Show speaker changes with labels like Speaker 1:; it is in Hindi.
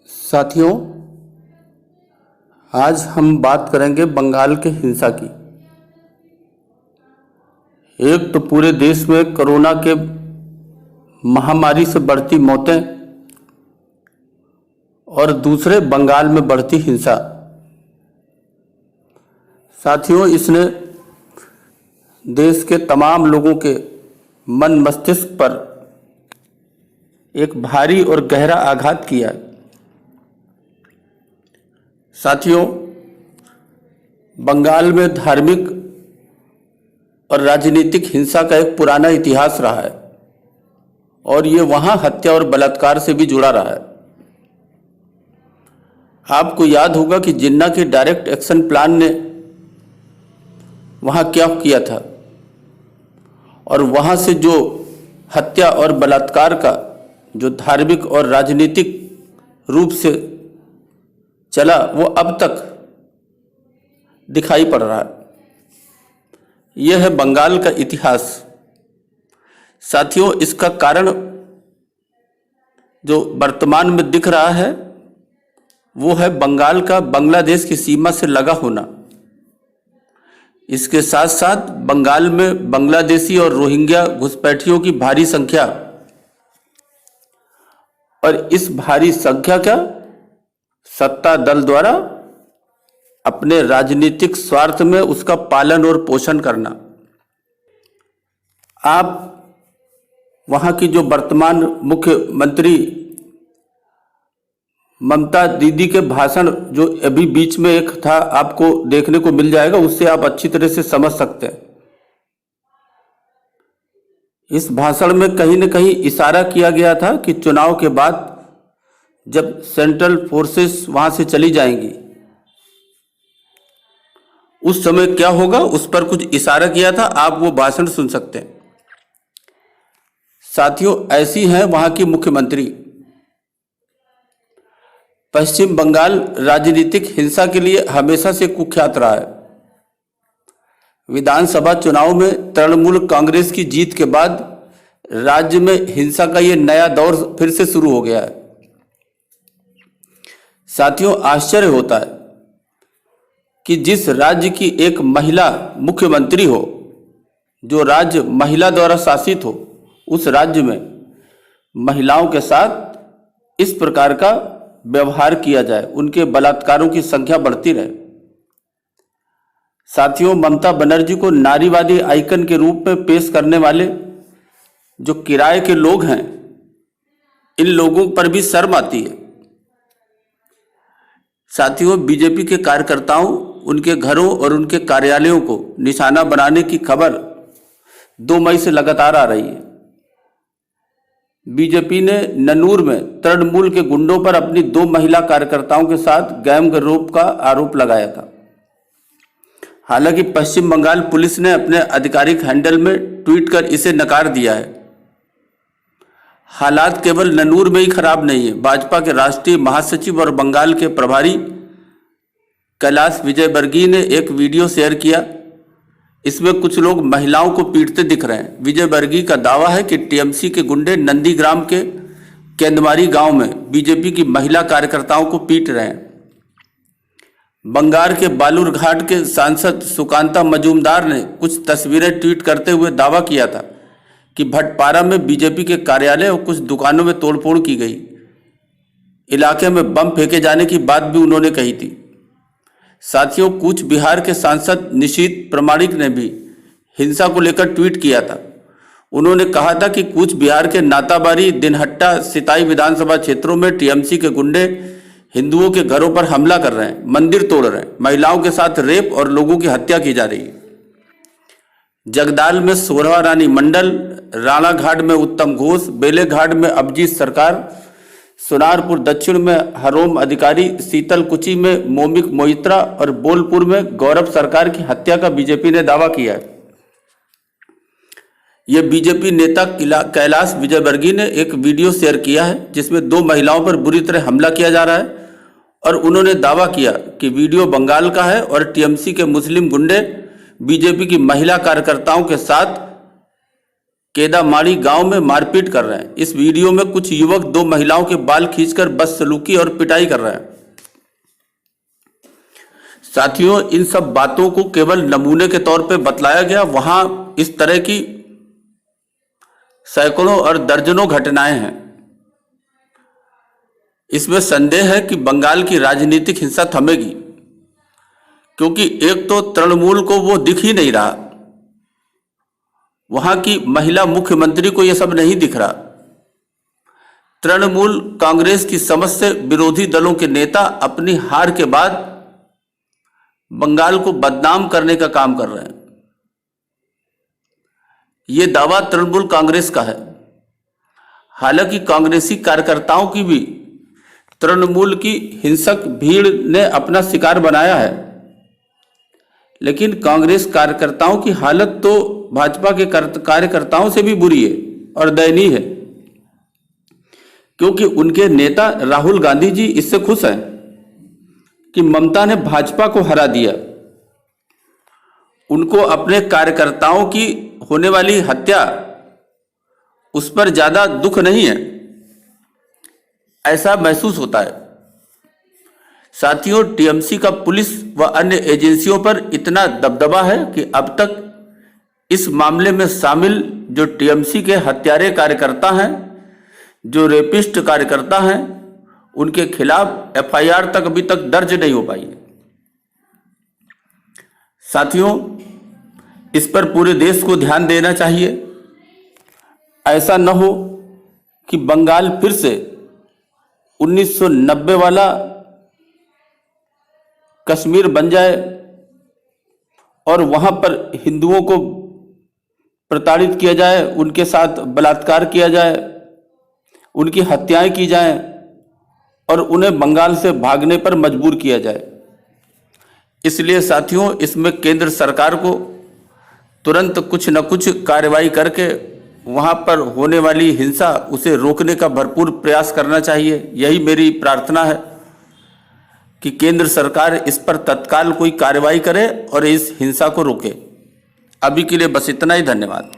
Speaker 1: साथियों, आज हम बात करेंगे बंगाल के हिंसा की। एक तो पूरे देश में कोरोना के महामारी से बढ़ती मौतें और दूसरे बंगाल में बढ़ती हिंसा। साथियों, इसने देश के तमाम लोगों के मन मस्तिष्क पर एक भारी और गहरा आघात किया है। साथियों, बंगाल में धार्मिक और राजनीतिक हिंसा का एक पुराना इतिहास रहा है और ये वहां हत्या और बलात्कार से भी जुड़ा रहा है। आपको याद होगा कि जिन्ना के डायरेक्ट एक्शन प्लान ने वहां क्या किया था और वहां से जो हत्या और बलात्कार का जो धार्मिक और राजनीतिक रूप से चला वो अब तक दिखाई पड़ रहा है। यह है बंगाल का इतिहास। साथियों, इसका कारण जो वर्तमान में दिख रहा है वो है बंगाल का बांग्लादेश की सीमा से लगा होना। इसके साथ साथ बंगाल में बांग्लादेशी और रोहिंग्या घुसपैठियों की भारी संख्या, और इस भारी संख्या का सत्ता दल द्वारा अपने राजनीतिक स्वार्थ में उसका पालन और पोषण करना। आप वहां की जो वर्तमान मुख्यमंत्री ममता दीदी के भाषण जो अभी बीच में एक था, आपको देखने को मिल जाएगा, उससे आप अच्छी तरह से समझ सकते हैं। इस भाषण में कहीं न कहीं इशारा किया गया था कि चुनाव के बाद जब सेंट्रल फोर्सेस वहां से चली जाएंगी उस समय क्या होगा, उस पर कुछ इशारा किया था। आप वो भाषण सुन सकते हैं। साथियों, ऐसी हैं वहां की मुख्यमंत्री। पश्चिम बंगाल राजनीतिक हिंसा के लिए हमेशा से कुख्यात रहा है। विधानसभा चुनाव में तृणमूल कांग्रेस की जीत के बाद राज्य में हिंसा का ये नया दौर फिर से शुरू हो गया है। साथियों, आश्चर्य होता है कि जिस राज्य की एक महिला मुख्यमंत्री हो, जो राज्य महिला द्वारा शासित हो, उस राज्य में महिलाओं के साथ इस प्रकार का व्यवहार किया जाए, उनके बलात्कारों की संख्या बढ़ती रहे। साथियों, ममता बनर्जी को नारीवादी आइकन के रूप में पेश करने वाले जो किराए के लोग हैं, इन लोगों पर भी शर्म आती है। साथियों, बीजेपी के कार्यकर्ताओं, उनके घरों और उनके कार्यालयों को निशाना बनाने की खबर 2 मई से लगातार आ रही है। बीजेपी ने नन्नूर में तृणमूल के गुंडों पर अपनी 2 महिला कार्यकर्ताओं के साथ गैंगरेप का आरोप लगाया था। हालांकि पश्चिम बंगाल पुलिस ने अपने आधिकारिक हैंडल में ट्वीट कर इसे नकार दिया है। हालात केवल नन्नूर में ही खराब नहीं है। भाजपा के राष्ट्रीय महासचिव और बंगाल के प्रभारी कैलाश विजयवर्गीय ने एक वीडियो शेयर किया। इसमें कुछ लोग महिलाओं को पीटते दिख रहे हैं। विजयवर्गीय का दावा है कि टीएमसी के गुंडे नंदीग्राम के केंदमारी गांव में बीजेपी की महिला कार्यकर्ताओं को पीट रहे हैं। बंगाल के बालूरघाट के सांसद सुकांता मजूमदार ने कुछ तस्वीरें ट्वीट करते हुए दावा किया था कि भटपारा में बीजेपी के कार्यालय और कुछ दुकानों में तोड़फोड़ की गई। इलाके में बम फेंके जाने की बात भी उन्होंने कही थी। साथियों, कूच बिहार के सांसद निशीथ प्रामाणिक ने भी हिंसा को लेकर ट्वीट किया था। उन्होंने कहा था कि कूच बिहार के नाताबारी, दिनहट्टा, सिताई विधानसभा क्षेत्रों में टीएमसी के गुंडे हिंदुओं के घरों पर हमला कर रहे हैं, मंदिर तोड़ रहे हैं, महिलाओं के साथ रेप और लोगों की हत्या की जा रही है। जगदाल में सोरवा रानी मंडल, राणाघाट में उत्तम घोष, बेलेघाट में अभिजीत सरकार, सोनारपुर दक्षिण में हरोम अधिकारी, शीतलकुची में मोमिक मोइत्रा और बोलपुर में गौरव सरकार की हत्या का बीजेपी ने दावा किया है। यह बीजेपी नेता कैलाश विजयवर्गीय ने एक वीडियो शेयर किया है जिसमें 2 महिलाओं पर बुरी तरह हमला किया जा रहा है और उन्होंने दावा किया कि वीडियो बंगाल का है और टीएमसी के मुस्लिम गुंडे बीजेपी की महिला कार्यकर्ताओं के साथ केदामाड़ी गांव में मारपीट कर रहे हैं। इस वीडियो में कुछ युवक 2 महिलाओं के बाल खींचकर बदसलूकी और पिटाई कर रहे हैं। साथियों, इन सब बातों को केवल नमूने के तौर पे बतलाया गया। वहां इस तरह की सैकड़ों और दर्जनों घटनाएं हैं। इसमें संदेह है कि बंगाल की राजनीतिक हिंसा थमेगी, क्योंकि एक तो तृणमूल को वो दिख ही नहीं रहा, वहां की महिला मुख्यमंत्री को यह सब नहीं दिख रहा। तृणमूल कांग्रेस की समझ से विरोधी दलों के नेता अपनी हार के बाद बंगाल को बदनाम करने का काम कर रहे हैं। ये दावा तृणमूल कांग्रेस का है। हालांकि कांग्रेसी कार्यकर्ताओं की भी तृणमूल की हिंसक भीड़ ने अपना शिकार बनाया है, लेकिन कांग्रेस कार्यकर्ताओं की हालत तो भाजपा के कार्यकर्ताओं से भी बुरी है और दयनीय है, क्योंकि उनके नेता राहुल गांधी जी इससे खुश हैं कि ममता ने भाजपा को हरा दिया। उनको अपने कार्यकर्ताओं की होने वाली हत्या, उस पर ज्यादा दुख नहीं है, ऐसा महसूस होता है। साथियों, टीएमसी का पुलिस व अन्य एजेंसियों पर इतना दबदबा है कि अब तक इस मामले में शामिल जो टीएमसी के हत्यारे कार्यकर्ता हैं, जो रेपिस्ट कार्यकर्ता हैं, उनके खिलाफ एफआईआर तक अभी तक दर्ज नहीं हो पाई। साथियों, इस पर पूरे देश को ध्यान देना चाहिए। ऐसा न हो कि बंगाल फिर से 1990 वाला कश्मीर बन जाए और वहां पर हिंदुओं को प्रताड़ित किया जाए, उनके साथ बलात्कार किया जाए, उनकी हत्याएं की जाएं और उन्हें बंगाल से भागने पर मजबूर किया जाए। इसलिए साथियों, इसमें केंद्र सरकार को तुरंत कुछ न कुछ कार्रवाई करके वहां पर होने वाली हिंसा उसे रोकने का भरपूर प्रयास करना चाहिए। यही मेरी प्रार्थना है कि केंद्र सरकार इस पर तत्काल कोई कार्रवाई करे और इस हिंसा को रोके। अभी के लिए बस इतना ही। धन्यवाद।